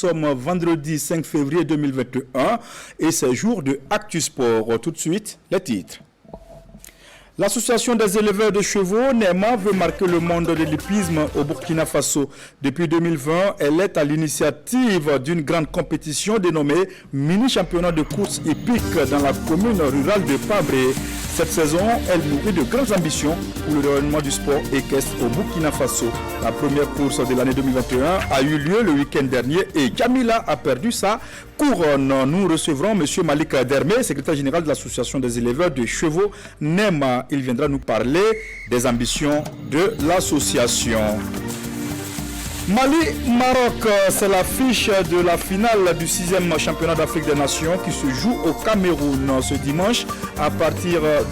sommes vendredi 5 février 2021 et c'est jour de Actu Sport. Tout de suite, les titres. L'association des éleveurs de chevaux, NEMA, veut marquer le monde de l'hippisme au Burkina Faso. Depuis 2020, elle est à l'initiative d'une grande compétition dénommée Mini-championnat de course hippique dans la commune rurale de Pabré. Cette saison, elle nourrit de grandes ambitions pour le rayonnement du sport équestre au Burkina Faso. La première course de l'année 2021 a eu lieu le week-end dernier et Jamila a perdu sa couronne. Nous recevrons M. Malik Dermé, secrétaire général de l'association des éleveurs de chevaux NEMA. Il viendra nous parler des ambitions de l'association. Mali-Maroc, c'est l'affiche de la finale du 6e championnat d'Afrique des Nations qui se joue au Cameroun ce dimanche. À partir les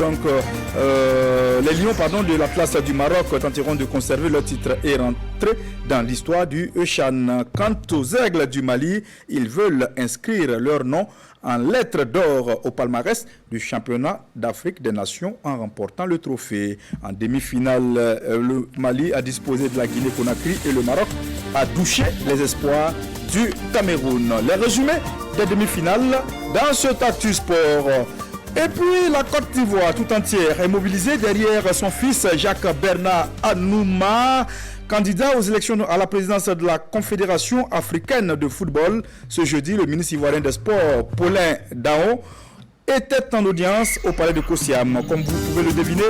Lions de l'Atlas du Maroc tenteront de conserver leur titre et rentrer dans l'histoire du Chan. Quant aux Aigles du Mali, ils veulent inscrire leur nom en lettres d'or au palmarès du championnat d'Afrique des Nations en remportant le trophée. En demi-finale, le Mali a disposé de la Guinée-Conakry et le Maroc a douché les espoirs du Cameroun. Les résumés des demi-finales dans ce Actu Sport. Et puis la Côte d'Ivoire tout entière est mobilisée derrière son fils Jacques Bernard Anouma, candidat aux élections à la présidence de la Confédération africaine de football. Ce jeudi, le ministre ivoirien des Sports, Paulin Dao, était en audience au palais de Kosiam. Comme vous pouvez le deviner,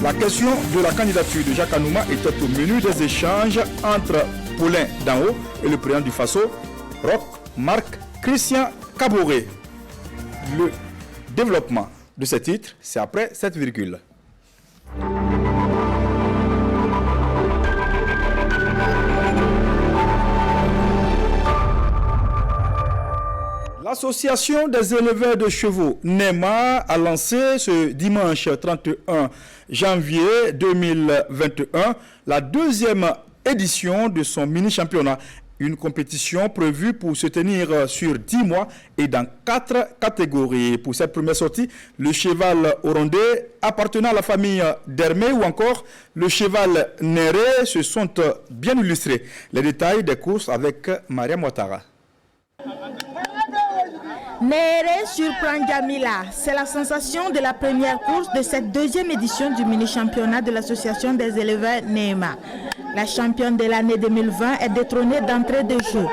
la question de la candidature de Jacques Anouma était au menu des échanges entre Paulin Dao et le président du Faso, Roch Marc Christian Kaboré. Le développement de ce titre, c'est après cette virgule. L'association des éleveurs de chevaux NEMA a lancé ce dimanche 31 janvier 2021 la deuxième édition de son mini-championnat. Une compétition prévue pour se tenir sur 10 mois et dans 4 catégories. Pour cette première sortie, le cheval Orondé appartenant à la famille Dermé ou encore le cheval Néré se sont bien illustrés. Les détails des courses avec Maria Ouattara. Néré surprend Jamila. C'est la sensation de la première course de cette deuxième édition du mini-championnat de l'association des éleveurs NEMA. La championne de l'année 2020 est détrônée d'entrée de jeu.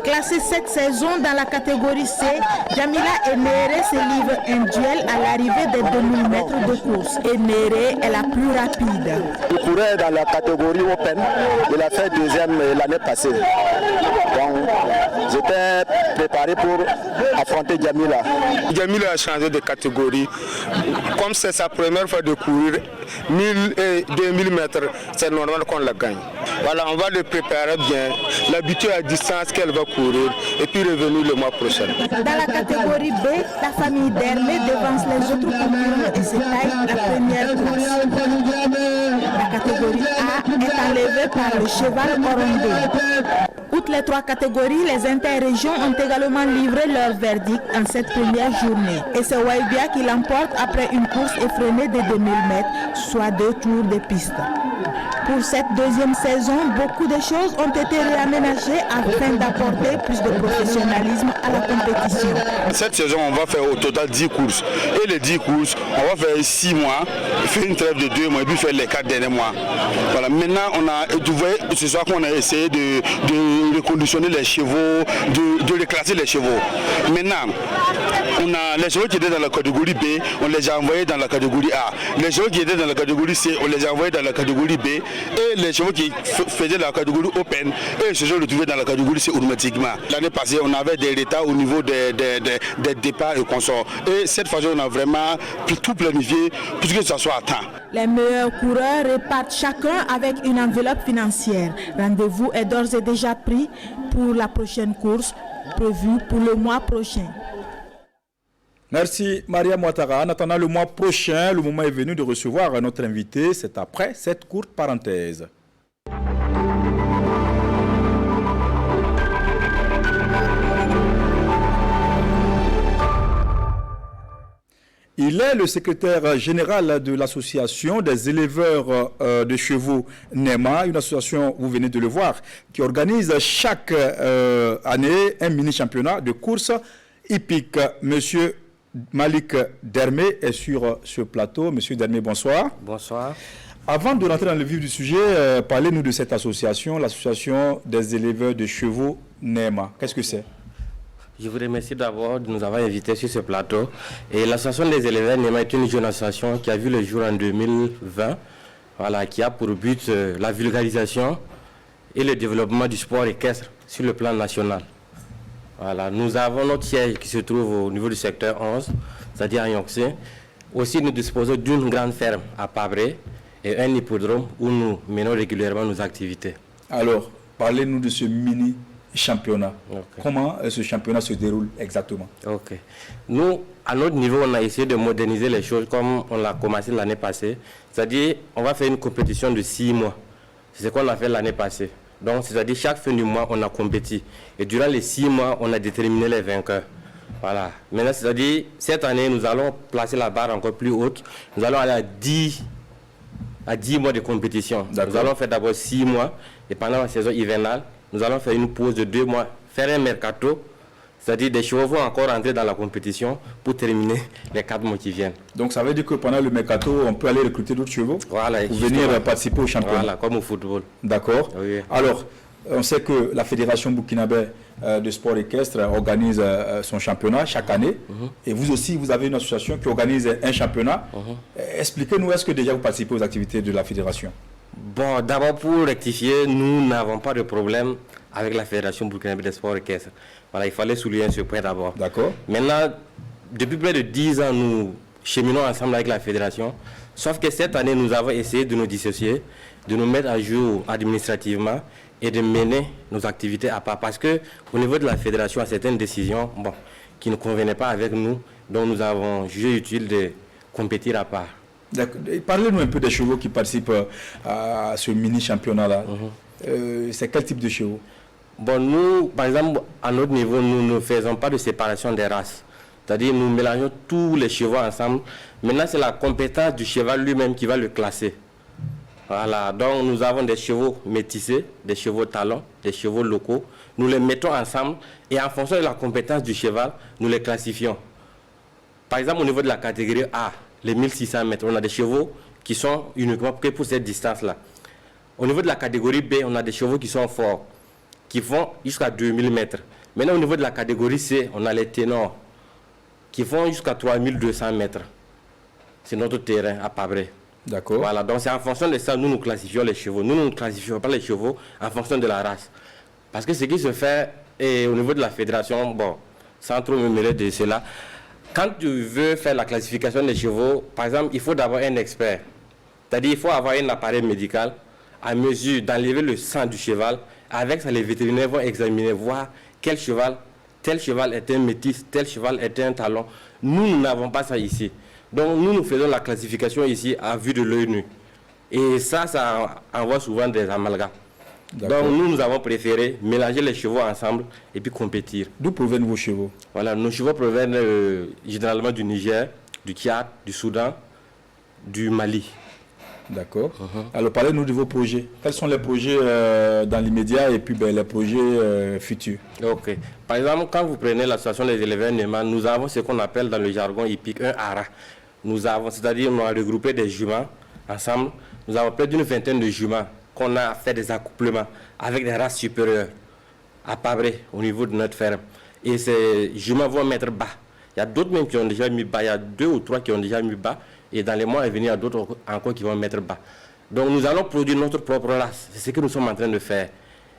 Classée cette saison dans la catégorie C, Jamila et Néré se livrent un duel à l'arrivée des 2000 mètres de course. Et Néré est la plus rapide. Il courait dans la catégorie Open. Il a fait deuxième l'année passée. Donc, j'étais préparé pour affronter Jamila. Jamila a changé de catégorie. Comme c'est sa première fois de courir 1000 et 2000 mètres, c'est normal qu'on la gagne. Voilà, on va le préparer bien, l'habituer à la distance qu'elle va courir et puis revenir le mois prochain. Dans la catégorie B, la famille Dermé devance les autres concurrents et se taille la première place. La catégorie A est enlevée par le cheval Orondé. Outre les 3 catégories, les interrégions ont également livré leur verdict en cette première journée. Et c'est Waibia qui l'emporte après une course effrénée de 2000 mètres, soit 2 tours de piste. Pour cette deuxième saison, beaucoup de choses ont été réaménagées afin d'apporter plus de professionnalisme à la compétition. Cette saison, on va faire au total 10 courses. Et les 10 courses, on va faire 6 mois, faire une trêve de 2 mois et puis faire les 4 derniers mois. Voilà. Maintenant, vous voyez, ce soir qu'on a essayé de reconditionner les chevaux, de reclasser les chevaux. Maintenant, on a les chevaux qui étaient dans la catégorie B, on les a envoyés dans la catégorie A. Les chevaux qui étaient dans la catégorie C, on les a envoyés dans la catégorie B. Et les chevaux qui faisaient la catégorie Open, eux se sont retrouvés dans la catégorie C automatiquement. L'année passée, on avait des retards au niveau des départs et consorts. Et cette fois, on a vraiment tout planifié pour que ça soit à temps. Les meilleurs coureurs repartent chacun avec une enveloppe financière. Rendez-vous est d'ores et déjà pris pour la prochaine course prévue pour le mois prochain. Merci Maria Ouattara. En attendant le mois prochain, le moment est venu de recevoir notre invité. C'est après cette courte parenthèse. Il est le secrétaire général de l'association des éleveurs de chevaux NEMA, une association, vous venez de le voir, qui organise chaque année un mini-championnat de course hippique. Monsieur Malik Dermé est sur ce plateau. Monsieur Dermé, bonsoir. Bonsoir. Avant de rentrer dans le vif du sujet, parlez-nous de cette association, l'association des éleveurs de chevaux NEMA. Qu'est-ce que c'est? Je vous remercie d'abord de nous avoir invités sur ce plateau. Et l'association des éleveurs NEMA est une jeune association qui a vu le jour en 2020, voilà, qui a pour but la vulgarisation et le développement du sport équestre sur le plan national. Voilà, nous avons notre siège qui se trouve au niveau du secteur 11, c'est-à-dire à Yonksé. Aussi, nous disposons d'une grande ferme à Pabré et un hippodrome où nous menons régulièrement nos activités. Alors, parlez-nous de ce mini-championnat. Okay. Comment ce championnat se déroule exactement? Ok. Nous, à notre niveau, on a essayé de moderniser les choses comme on l'a commencé l'année passée. C'est-à-dire, on va faire une compétition de 6 mois. C'est ce qu'on a fait l'année passée. Donc, c'est-à-dire, chaque fin du mois, on a compétit. Et durant les 6 mois, on a déterminé les vainqueurs. Voilà. Maintenant, c'est-à-dire, cette année, nous allons placer la barre encore plus haute. Nous allons aller à 10 mois de compétition. Nous allons faire d'abord 6 mois. Et pendant la saison hivernale, nous allons faire une pause de 2 mois, faire un mercato. C'est-à-dire des chevaux vont encore entrer dans la compétition pour terminer les 4 mois qui viennent. Donc ça veut dire que pendant le mercato, on peut aller recruter d'autres chevaux pour venir participer au championnat. Voilà, comme au football. D'accord. Oui. Alors, on sait que la Fédération burkinabé de sport équestre organise son championnat chaque année. Et vous aussi, vous avez une association qui organise un championnat. Expliquez-nous, est-ce que déjà vous participez aux activités de la Fédération? Bon, d'abord pour rectifier, nous n'avons pas de problème avec la Fédération burkinabé de sport équestre. Voilà, il fallait souligner ce point d'abord. D'accord. Maintenant, depuis près de 10 ans, nous cheminons ensemble avec la Fédération. Sauf que cette année, nous avons essayé de nous dissocier, de nous mettre à jour administrativement et de mener nos activités à part. Parce qu'au niveau de la Fédération, il y a certaines décisions qui ne convenaient pas avec nous, donc nous avons jugé utile de compétir à part. Parlez-nous un peu des chevaux qui participent à ce mini-championnat-là. C'est quel type de chevaux? Bon, nous, par exemple, à notre niveau, nous ne faisons pas de séparation des races. C'est-à-dire, nous mélangeons tous les chevaux ensemble. Maintenant, c'est la compétence du cheval lui-même qui va le classer. Voilà, donc nous avons des chevaux métissés, des chevaux talons, des chevaux locaux. Nous les mettons ensemble et en fonction de la compétence du cheval, nous les classifions. Par exemple, au niveau de la catégorie A, les 1600 mètres, on a des chevaux qui sont uniquement pour cette distance-là. Au niveau de la catégorie B, on a des chevaux qui sont forts, qui vont jusqu'à 2000 mètres. Maintenant, au niveau de la catégorie C, on a les ténors qui vont jusqu'à 3200 mètres. C'est notre terrain à Pabré. D'accord. Voilà, donc c'est en fonction de ça, nous classifions les chevaux. Nous ne classifions pas les chevaux en fonction de la race. Parce que ce qui se fait au niveau de la fédération, bon, sans trop me mêler de cela, quand tu veux faire la classification des chevaux, par exemple, il faut d'abord un expert. C'est-à-dire, il faut avoir un appareil médical à mesure d'enlever le sang du cheval. Avec ça, les vétérinaires vont examiner, voir tel cheval est un métis, tel cheval est un talon. Nous n'avons pas ça ici. Donc, nous faisons la classification ici à vue de l'œil nu. Et ça envoie souvent des amalgames. Donc, nous avons préféré mélanger les chevaux ensemble et puis compétir. D'où proviennent vos chevaux? Voilà, nos chevaux proviennent généralement du Niger, du Tchad, du Soudan, du Mali. D'accord. Alors, parlez-nous de vos projets. Quels sont les projets dans l'immédiat et puis les projets futurs? Ok. Par exemple, quand vous prenez l'association des éleveurs NEMA, nous avons ce qu'on appelle dans le jargon hippique un hara. Nous avons, c'est-à-dire, on a regroupé des juments ensemble. Nous avons près d'une vingtaine de juments qu'on a fait des accouplements avec des races supérieures à Pabré au niveau de notre ferme. Et ces juments vont mettre bas. Il y a d'autres même qui ont déjà mis bas. Il y a 2 ou 3 qui ont déjà mis bas. Et dans les mois à venir, il y a d'autres encore qui vont mettre bas. Donc nous allons produire notre propre race. C'est ce que nous sommes en train de faire.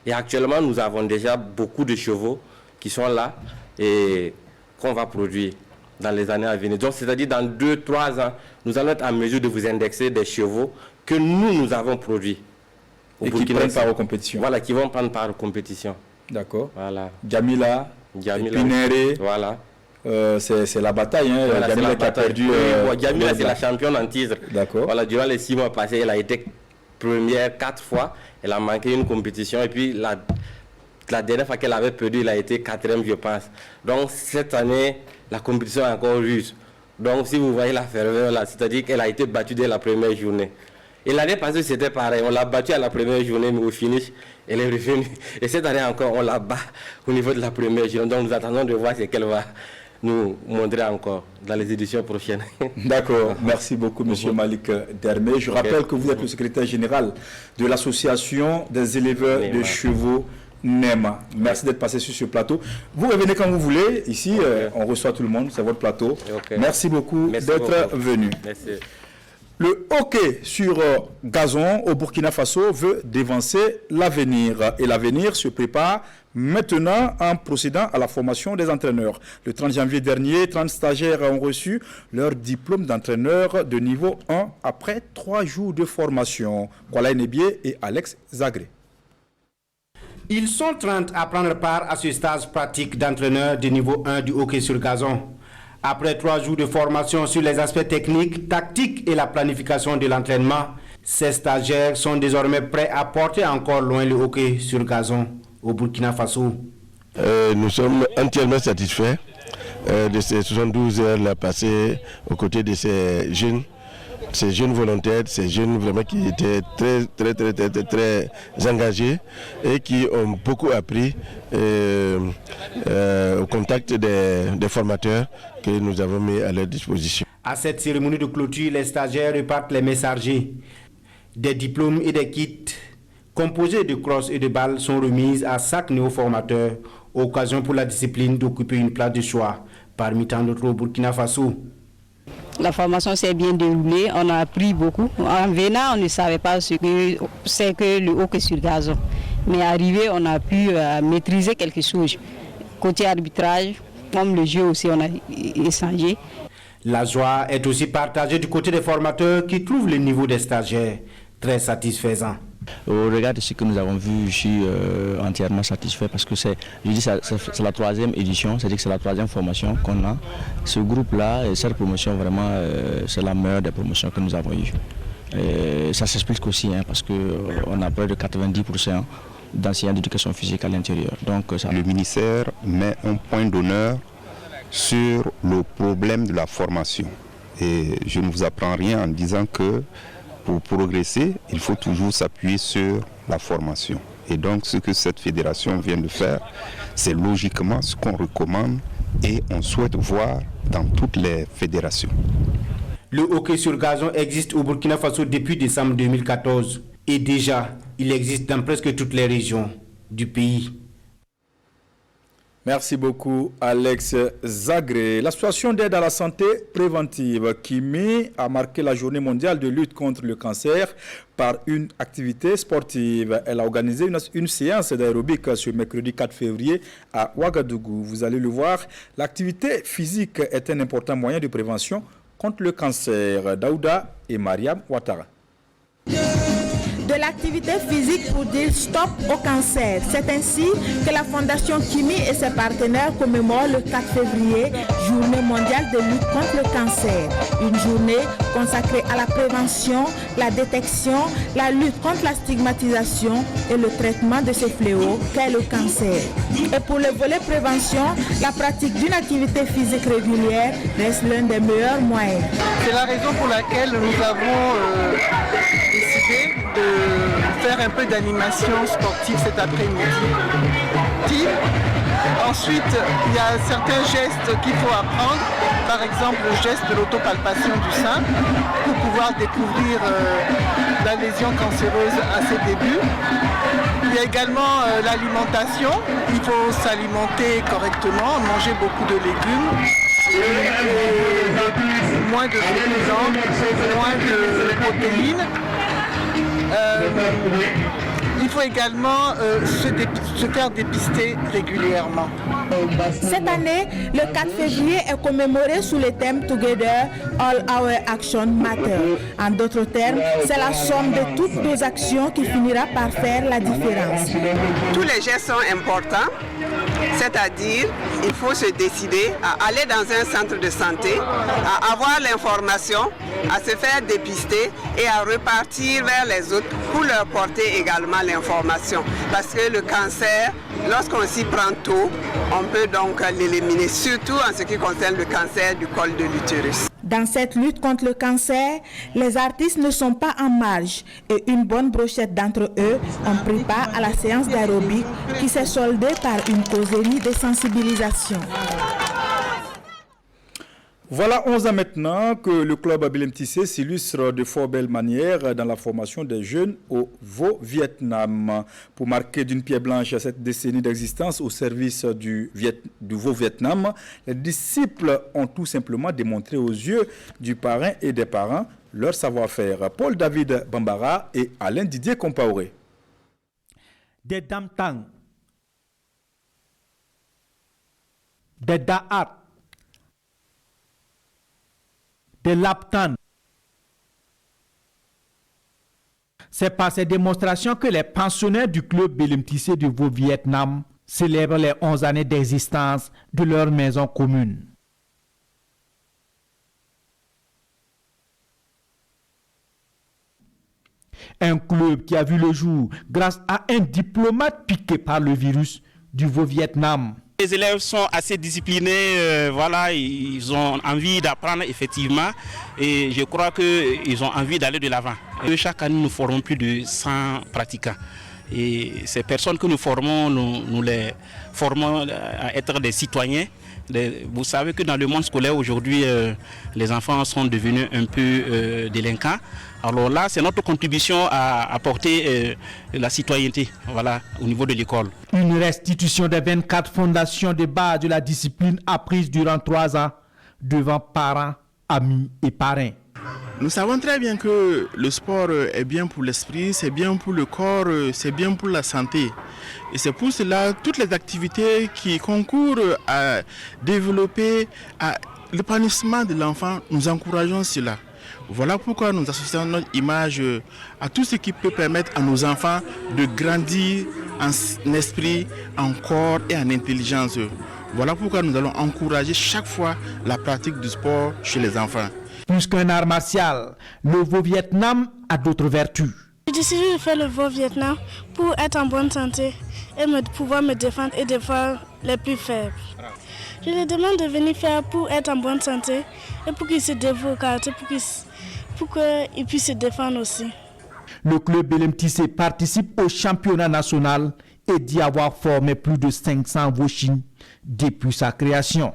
Et actuellement, nous avons déjà beaucoup de chevaux qui sont là et qu'on va produire dans les années à venir. Donc c'est-à-dire dans 2-3 ans, nous allons être en mesure de vous indexer des chevaux que nous avons produits. Et qui prennent part aux compétitions. Voilà, qui vont prendre part aux compétitions. D'accord. Voilà. Djamila, Pinéré. Voilà. C'est la bataille, hein. Voilà, Djamila qui a perdu. Djamila, c'est la championne en titre. D'accord. Voilà, durant les 6 mois passés, elle a été première 4 fois. Elle a manqué une compétition. Et puis, la dernière fois qu'elle avait perdu, elle a été 4e, je pense. Donc, cette année, la compétition est encore russe. Donc si vous voyez la ferveur là, c'est-à-dire qu'elle a été battue dès la première journée. Et l'année passée c'était pareil, on l'a battue à la première journée, mais au finish, elle est revenue. Et cette année encore, on la bat au niveau de la première journée. Donc nous attendons de voir ce qu'elle va nous montrer encore dans les éditions prochaines. D'accord, merci beaucoup M. Malik Dermé. Je rappelle que vous êtes le secrétaire général de l'association des éleveurs de chevaux NEMA. Merci d'être passé sur ce plateau. Vous revenez quand vous voulez. Ici, on reçoit tout le monde, c'est votre plateau. Merci beaucoup d'être venu. Merci. Le hockey sur gazon au Burkina Faso veut dévancer l'avenir. Et l'avenir se prépare maintenant en procédant à la formation des entraîneurs. Le 30 janvier dernier, 30 stagiaires ont reçu leur diplôme d'entraîneur de niveau 1 après 3 jours de formation. Kwala Nebié et Alex Zagré. Ils sont 30 à prendre part à ce stage pratique d'entraîneur de niveau 1 du hockey sur gazon. Après 3 jours de formation sur les aspects techniques, tactiques et la planification de l'entraînement, ces stagiaires sont désormais prêts à porter encore loin le hockey sur gazon au Burkina Faso. Nous sommes entièrement satisfaits de ces 72 heures passées aux côtés de ces jeunes volontaires, ces jeunes vraiment qui étaient très engagés et qui ont beaucoup appris au contact des formateurs que nous avons mis à leur disposition. À cette cérémonie de clôture, les stagiaires repartent les messagers. Des diplômes et des kits composés de crosses et de balles sont remises à chaque néo-formateur, occasion pour la discipline d'occuper une place de choix parmi tant d'autres au Burkina Faso. La formation s'est bien déroulée, on a appris beaucoup. En venant, on ne savait pas ce que c'est que le hockey sur gazon. Mais arrivé, on a pu maîtriser quelque chose. Côté arbitrage, comme le jeu aussi, on a échangé. La joie est aussi partagée du côté des formateurs qui trouvent le niveau des stagiaires très satisfaisant. Au regard de ce que nous avons vu, je suis entièrement satisfait parce que c'est la 3e édition, c'est-à-dire que c'est la 3e formation qu'on a. Ce groupe-là, et cette promotion, vraiment, c'est la meilleure des promotions que nous avons eues. Et ça s'explique aussi parce qu'on a près de 90% d'enseignants d'éducation physique à l'intérieur. Le ministère met un point d'honneur sur le problème de la formation. Et je ne vous apprends rien en disant que pour progresser, il faut toujours s'appuyer sur la formation. Et donc ce que cette fédération vient de faire, c'est logiquement ce qu'on recommande et on souhaite voir dans toutes les fédérations. Le hockey sur gazon existe au Burkina Faso depuis décembre 2014. Et déjà, il existe dans presque toutes les régions du pays. Merci beaucoup Alex Zagré. L'association d'aide à la santé préventive Kimi a marqué la journée mondiale de lutte contre le cancer par une activité sportive. Elle a organisé une séance d'aérobic ce mercredi 4 février à Ouagadougou. Vous allez le voir, l'activité physique est un important moyen de prévention contre le cancer. Daouda et Mariam Ouattara. De l'activité physique pour dire stop au cancer. C'est ainsi que la Fondation Kimi et ses partenaires commémorent le 4 février, journée mondiale de lutte contre le cancer. Une journée consacrée à la prévention, la détection, la lutte contre la stigmatisation et le traitement de ce fléau qu'est le cancer. Et pour le volet prévention, la pratique d'une activité physique régulière reste l'un des meilleurs moyens. C'est la raison pour laquelle nous avons décidé de faire un peu d'animation sportive cet après-midi. Ensuite, il y a certains gestes qu'il faut apprendre, par exemple le geste de l'autopalpation du sein, pour pouvoir découvrir la lésion cancéreuse à ses débuts. Il y a également l'alimentation, il faut s'alimenter correctement, manger beaucoup de légumes. Moins de féculents, moins de protéines. Il faut également se faire dépister régulièrement. Cette année, le 4 février est commémoré sous le thème Together, All Our Action Matter. En d'autres termes, c'est la somme de toutes nos actions qui finira par faire la différence. Tous les gestes sont importants, c'est-à-dire il faut se décider à aller dans un centre de santé, à avoir l'information, à se faire dépister et à repartir vers les autres pour leur porter également l'information. Parce que le cancer, lorsqu'on s'y prend tôt, on peut donc l'éliminer, surtout en ce qui concerne le cancer du col de l'utérus. Dans cette lutte contre le cancer, les artistes ne sont pas en marge et une bonne brochette d'entre eux ont pris part à la séance d'aérobic qui s'est soldée par une causerie de sensibilisation. Voilà 11 ans maintenant que le club Bilem Tissé s'illustre de fort belle manière dans la formation des jeunes au Vaud-Vietnam. Pour marquer d'une pierre blanche cette décennie d'existence au service du Vaud-Vietnam, les disciples ont tout simplement démontré aux yeux du parrain et des parents leur savoir-faire. Paul David Bambara et Alain Didier Compaoré. Des Damtang, des Da'at, des Laptan. C'est par ces démonstrations que les pensionnaires du club Bilem Tissé du Vaud-Vietnam célèbrent les 11 années d'existence de leur maison commune. Un club qui a vu le jour grâce à un diplomate piqué par le virus du Vaud-Vietnam. Les élèves sont assez disciplinés, voilà, ils ont envie d'apprendre effectivement et je crois qu'ils ont envie d'aller de l'avant. Chaque année, nous formons plus de 100 pratiquants. Et ces personnes que nous formons, nous les formons à être des citoyens. Vous savez que dans le monde scolaire aujourd'hui, les enfants sont devenus un peu délinquants. Alors là, c'est notre contribution à apporter la citoyenneté, voilà, au niveau de l'école. Une restitution des 24 fondations de base de la discipline apprise durant 3 ans devant parents, amis et parrains. Nous savons très bien que le sport est bien pour l'esprit, c'est bien pour le corps, c'est bien pour la santé. Et c'est pour cela toutes les activités qui concourent à développer l'épanouissement de l'enfant, nous encourageons cela. Voilà pourquoi nous associons notre image à tout ce qui peut permettre à nos enfants de grandir en esprit, en corps et en intelligence. Voilà pourquoi nous allons encourager chaque fois la pratique du sport chez les enfants. Plus qu'un art martial, le Vaud-Vietnam a d'autres vertus. J'ai décidé de faire le Vaud-Vietnam pour être en bonne santé et pouvoir me défendre et défendre les plus faibles. Je les demande de venir faire pour être en bonne santé et pour qu'ils se dévouent au karaté, pour qu'ils puissent se défendre aussi. Le club Bilem Tissé participe au championnat national et dit avoir formé plus de 500 Vauchines depuis sa création.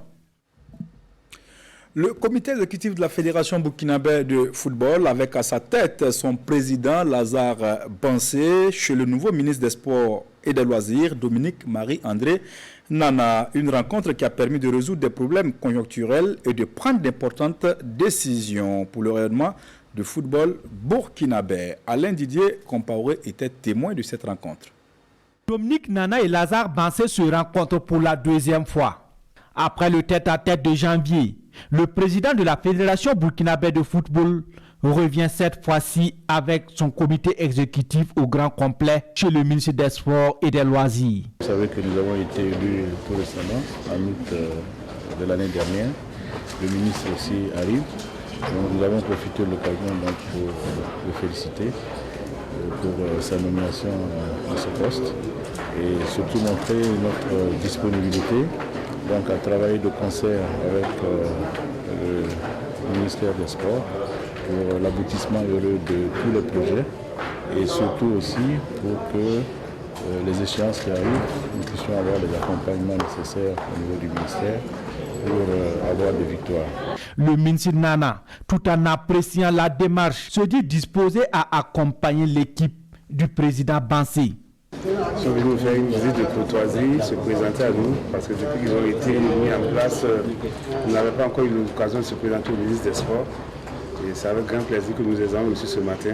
Le comité exécutif de la Fédération burkinabé de football, avec à sa tête son président Lazare Bansé, chez le nouveau ministre des Sports et des Loisirs, Dominique Marie-André Nana. Une rencontre qui a permis de résoudre des problèmes conjoncturels et de prendre d'importantes décisions pour le rayonnement du football burkinabé. Alain Didier Compaoré était témoin de cette rencontre. Dominique Nana et Lazare Bansé se rencontrent pour la 2e fois. Après le tête-à-tête de janvier, le président de la Fédération burkinabé de football revient cette fois-ci avec son comité exécutif au grand complet chez le ministre des Sports et des Loisirs. Vous savez que nous avons été élus tout récemment, en août de l'année dernière. Le ministre aussi arrive. Donc nous avons profité de l'occasion pour le féliciter pour sa nomination à ce poste et surtout montrer notre disponibilité. Donc à travailler de concert avec le ministère des Sports pour l'aboutissement heureux de tous les projets et surtout aussi pour que les échéances qui arrivent, nous puissions avoir les accompagnements nécessaires au niveau du ministère pour avoir des victoires. Le ministre Nana, tout en appréciant la démarche, se dit disposé à accompagner l'équipe du président Bansé. Ils sont venus nous faire une visite de courtoisie, se présenter à nous, parce que depuis qu'ils ont été mis en place, ils n'avaient pas encore eu l'occasion de se présenter au ministre des Sports. Et c'est avec grand plaisir que nous les avons reçus ce matin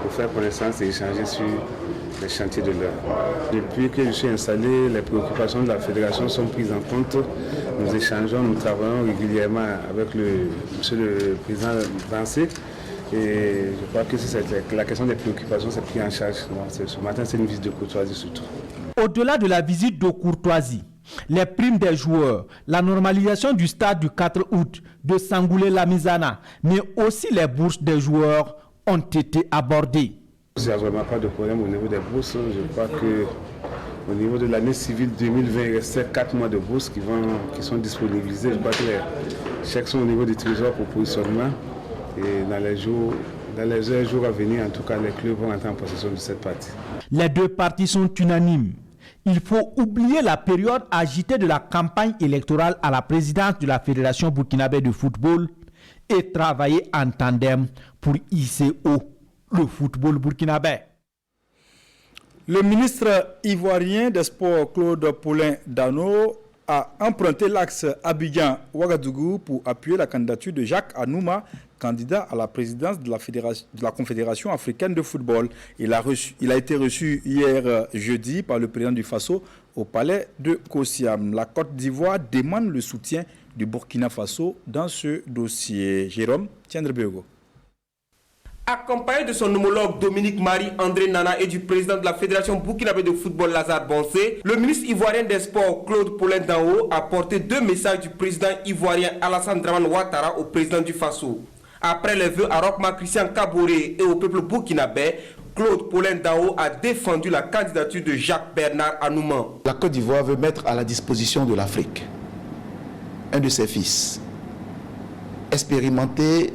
pour faire connaissance et échanger sur les chantiers de l'heure. Depuis que je suis installé, les préoccupations de la fédération sont prises en compte. Nous échangeons, nous travaillons régulièrement avec monsieur le président Bansé. Et je crois que la question des préoccupations s'est prise en charge. Ce matin, c'est une visite de courtoisie surtout. Au-delà de la visite de courtoisie, les primes des joueurs, la normalisation du stade du 4 août de Sangoulé-Lamizana, mais aussi les bourses des joueurs ont été abordées. Il n'y a vraiment pas de problème au niveau des bourses. Je crois que Au niveau de l'année civile 2020, il restait 4 mois de bourse qui sont disponibilisés. Je crois que les chèques sont au niveau du trésor pour positionnement. Et dans les jours à venir, en tout cas, les clubs vont entrer en possession de cette partie. Les deux parties sont unanimes. Il faut oublier la période agitée de la campagne électorale à la présidence de la Fédération burkinabé de football et travailler en tandem pour hisser haut le football burkinabé. Le ministre ivoirien des Sports, Claude Paulin Dano, a emprunté l'axe Abidjan-Ouagadougou pour appuyer la candidature de Jacques Anouma, candidat à la présidence de la Confédération africaine de football. Il a été reçu hier jeudi par le président du Faso au palais de Kosiam. La Côte d'Ivoire demande le soutien du Burkina Faso dans ce dossier. Jérôme Tiendrebego. Accompagné de son homologue Dominique Marie-André Nana et du président de la Fédération burkinabé de football Lazare Bonsé, le ministre ivoirien des Sports Claude Paulin Dano a porté 2 messages du président ivoirien Alassane Dramane Ouattara au président du Faso. Après les vœux à Rochma Christian Kaboré et au peuple burkinabé, Claude Paulin Dano a défendu la candidature de Jacques Bernard Anouma. La Côte d'Ivoire veut mettre à la disposition de l'Afrique un de ses fils, expérimenté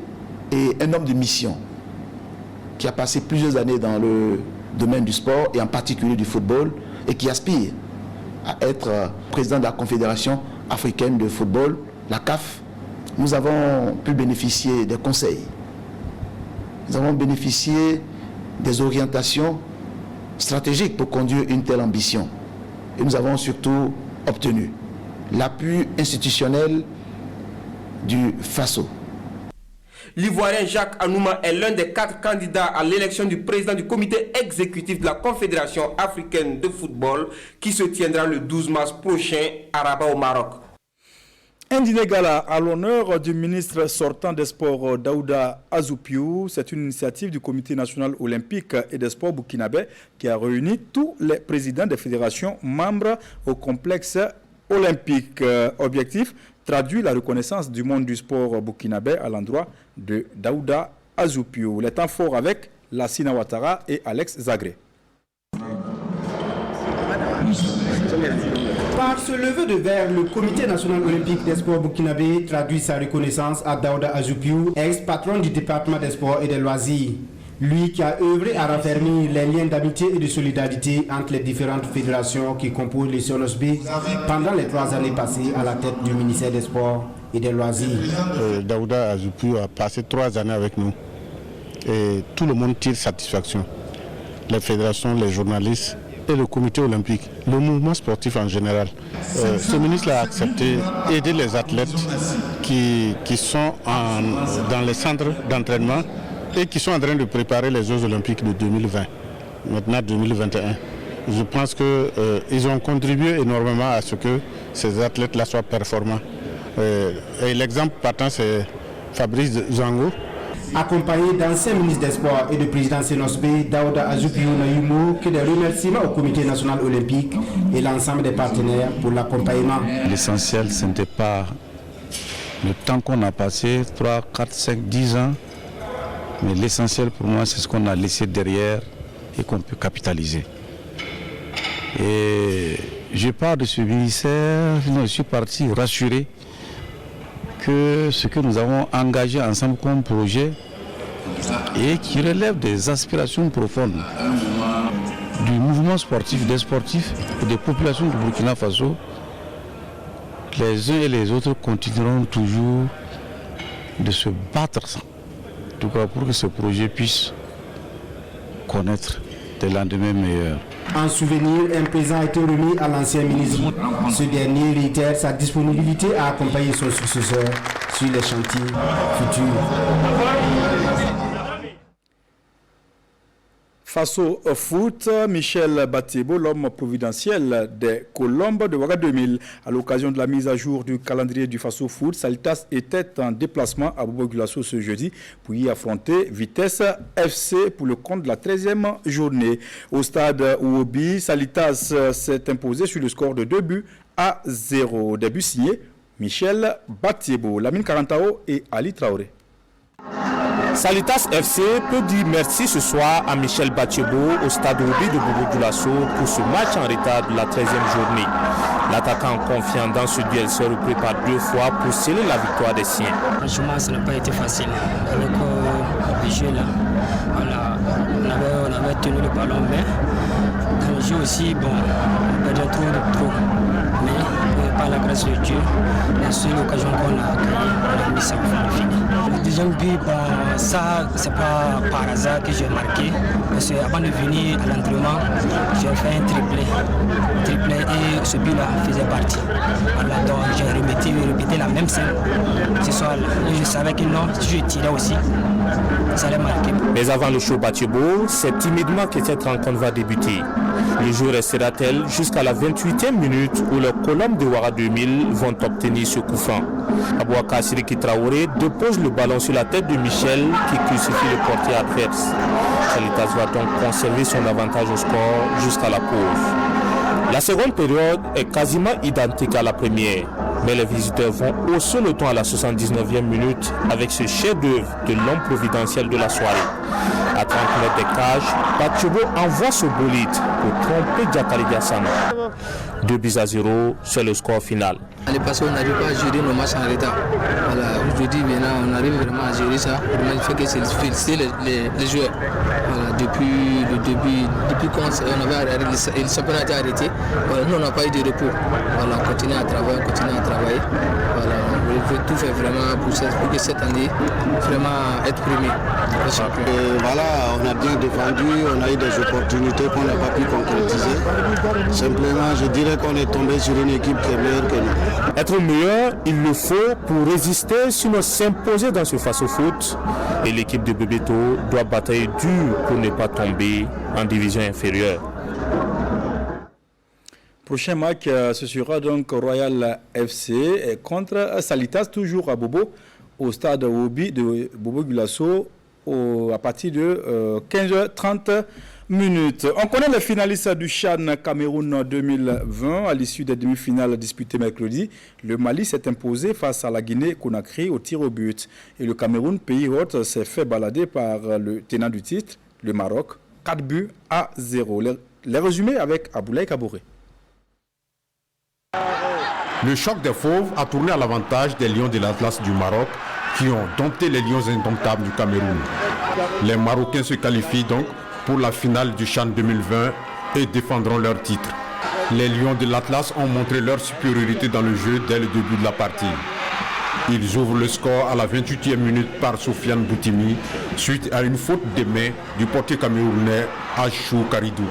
et un homme de mission, qui a passé plusieurs années dans le domaine du sport et en particulier du football et qui aspire à être président de la Confédération africaine de football, la CAF. Nous avons pu bénéficier des conseils, nous avons bénéficié des orientations stratégiques pour conduire une telle ambition et nous avons surtout obtenu l'appui institutionnel du Faso. L'Ivoirien Jacques Anouma est l'un des 4 candidats à l'élection du président du comité exécutif de la Confédération africaine de football qui se tiendra le 12 mars prochain à Rabat au Maroc. Un dîner gala à l'honneur du ministre sortant des Sports Daouda Azoupiou. C'est une initiative du Comité national olympique et des sports burkinabé qui a réuni tous les présidents des fédérations membres au complexe olympique. Objectif, traduit la reconnaissance du monde du sport burkinabé à l'endroit de Daouda Azoupiou. Les temps forts avec Lassina Ouattara et Alex Zagré. Par ce lever de verre, le Comité national olympique des sports burkinabé traduit sa reconnaissance à Daouda Azoupiou, ex-patron du département des sports et des loisirs. Lui qui a œuvré à raffermir les liens d'amitié et de solidarité entre les différentes fédérations qui composent les CNOSB pendant les 3 années passées à la tête du ministère des Sports et des Loisirs. Daouda Azoupiou a passé 3 années avec nous et tout le monde tire satisfaction. Les fédérations, les journalistes et le comité olympique, le mouvement sportif en général. Ce ministre a accepté d'aider les athlètes qui sont dans les centres d'entraînement et qui sont en train de préparer les Jeux olympiques de 2020, maintenant 2021. Je pense qu'ils ont contribué énormément à ce que ces athlètes-là soient performants. Et l'exemple partant, c'est Fabrice Zango. Accompagné d'anciens ministres des Sports et de président CNOSB, Daouda Azoupiou n'a eu mot que des remerciements au Comité national olympique et l'ensemble des partenaires pour l'accompagnement. L'essentiel, ce n'était pas le temps qu'on a passé, 3, 4, 5, 10 ans. Mais l'essentiel pour moi, c'est ce qu'on a laissé derrière et qu'on peut capitaliser. Et je pars de ce ministère, je suis parti rassuré que ce que nous avons engagé ensemble comme projet et qui relève des aspirations profondes du mouvement sportif, des sportifs et des populations du Burkina Faso, les uns et les autres continueront toujours de se battre en tout cas pour que ce projet puisse connaître des lendemains meilleurs. En souvenir, un présent a été remis à l'ancien ministre. Ce dernier réitère sa disponibilité à accompagner son successeur sur les chantiers futurs. Face au foot, Michel Batiebo, l'homme providentiel des Colombes de Ouaga 2000. À l'occasion de la mise à jour du calendrier du Faso Foot, Salitas était en déplacement à Bobo-Gulasso ce jeudi pour y affronter Vitesse FC pour le compte de la 13e journée. Au stade Ouobi, Salitas s'est imposé sur le score de 2-0. Début signé Michel Batiebo, Lamine Karantao et Ali Traoré. Salitas FC peut dire merci ce soir à Michel Bachebo au stade Obi de Bobo-Dioulasso pour ce match en retard de la 13e journée. L'attaquant confiant dans ce duel se prépare 2 fois pour sceller la victoire des siens. Franchement, ça n'a pas été facile. Avec le jeu là, voilà, on avait tenu le ballon, mais dans le jeu aussi, bon, on perdait trop. Mais par la grâce de Dieu, la seule occasion qu'on a gagnée, on a mis ça pour le finir. Le deuxième but, bon, ça, c'est pas par hasard que j'ai marqué. Parce qu'avant de venir à l'entraînement, j'ai fait un triplé et ce but-là faisait partie. Voilà, donc j'ai répété la même scène ce soir-là. Et je savais que non, si je tirais aussi, ça allait marquer. Mais avant le show Bachebo, c'est timidement que cette rencontre va débuter. Le jeu restera tel jusqu'à la 28e minute où les colonnes de Ouara 2000 vont obtenir ce coup franc. Abouaka Siriki Traoré dépose le ballon sur la tête de Michel qui crucifie le portier adverse. Salitas va donc conserver son avantage au score jusqu'à la pause. La seconde période est quasiment identique à la première, mais les visiteurs vont hausser le ton à la 79e minute avec ce chef-d'œuvre de l'homme providentiel de la soirée. À 30 mètres des cages, Bachebo envoie ce bolide pour tromper Diakari Diassana. 2-0, c'est le score final. L'année passée, on n'arrive pas à gérer nos matchs en retard. Voilà, aujourd'hui, maintenant, on arrive vraiment à gérer ça. Il faut que c'est féliciter les joueurs. Voilà, depuis le début, depuis quand on avait arrêté, le championnat a été arrêté, voilà, nous, on n'a pas eu de repos. Voilà, on continue à travailler, Voilà, on veut tout faire vraiment pour que cette année, vraiment être premier. Voilà, on a bien défendu, on a eu des opportunités qu'on n'a pas pu concrétiser. Simplement, je dirais qu'on est tombé sur une équipe qui est meilleure que nous. Être meilleur, il le faut pour résister, sinon s'imposer dans ce face-au-foot. Et l'équipe de Bebeto doit batailler dur pour ne pas tomber en division inférieure. Prochain match, ce sera donc Royal FC contre Salitas, toujours à Bobo, au stade Obi de Bobo-Dioulasso, à partir de 15h30. On connaît les finalistes du CHAN Cameroun 2020 à l'issue des demi-finales disputées mercredi. Le Mali s'est imposé face à la Guinée-Conakry au tir au but. Et le Cameroun, pays hôte, s'est fait balader par le tenant du titre, le Maroc, 4-0. Les résumés avec Aboulaye Kabouré. Le choc des fauves a tourné à l'avantage des Lions de l'Atlas du Maroc qui ont dompté les Lions indomptables du Cameroun. Les Marocains se qualifient donc pour la finale du CHAN 2020 et défendront leur titre. Les Lions de l'Atlas ont montré leur supériorité dans le jeu dès le début de la partie. Ils ouvrent le score à la 28e minute par Soufiane Boutimi suite à une faute de main du portier camerounais Achou Karidou.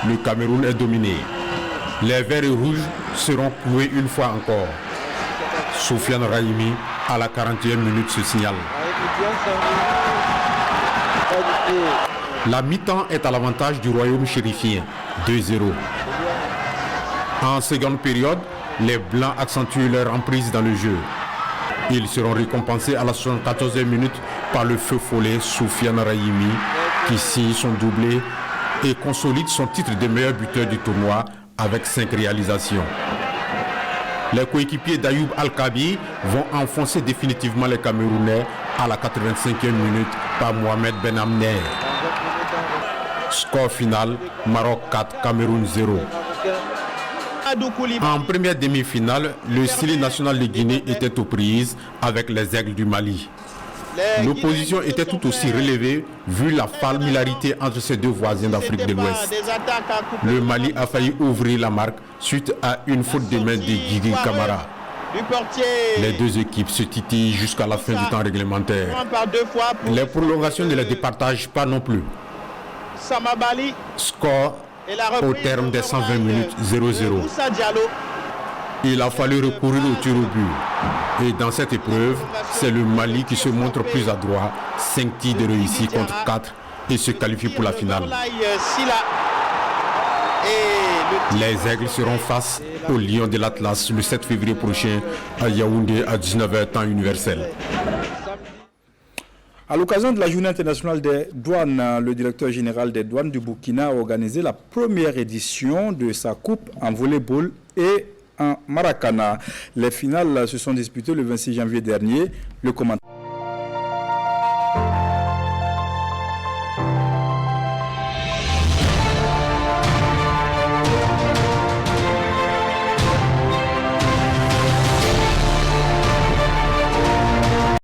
Le Cameroun est dominé. Les verts et rouges seront cloués une fois encore. Soufiane Rahimi à la 40e minute se signale. La mi-temps est à l'avantage du royaume chérifien, 2-0. En seconde période, les Blancs accentuent leur emprise dans le jeu. Ils seront récompensés à la 74e minute par le feu follet Soufiane Rahimi qui signe son doublé et consolide son titre de meilleur buteur du tournoi avec 5 réalisations. Les coéquipiers d'Ayoub Al-Kabi vont enfoncer définitivement les Camerounais à la 85e minute par Mohamed Ben Amner. Score final, Maroc 4, Cameroun 0. En première demi-finale, le style national de Guinée était aux prises avec les Aigles du Mali. L'opposition était tout aussi relevée vu la familiarité entre ces deux voisins d'Afrique de l'Ouest. Le Mali a failli ouvrir la marque suite à une faute de main de Guigui Camara. Les deux équipes se titillent jusqu'à la fin du temps réglementaire. Les prolongations ne les départagent pas non plus. Score au terme des 120 minutes 0-0. Il a fallu recourir au tir au but. Et dans cette épreuve, c'est le Mali qui se montre plus adroit. 5 tirs de réussi contre 4 et se qualifie pour la finale. Les Aigles seront face aux Lions de l'Atlas le 7 février prochain à Yaoundé à 19h temps universel. À l'occasion de la Journée internationale des douanes, le directeur général des douanes du Burkina a organisé la première édition de sa coupe en volleyball et en Maracana. Les finales se sont disputées le 26 janvier dernier. Le commentaire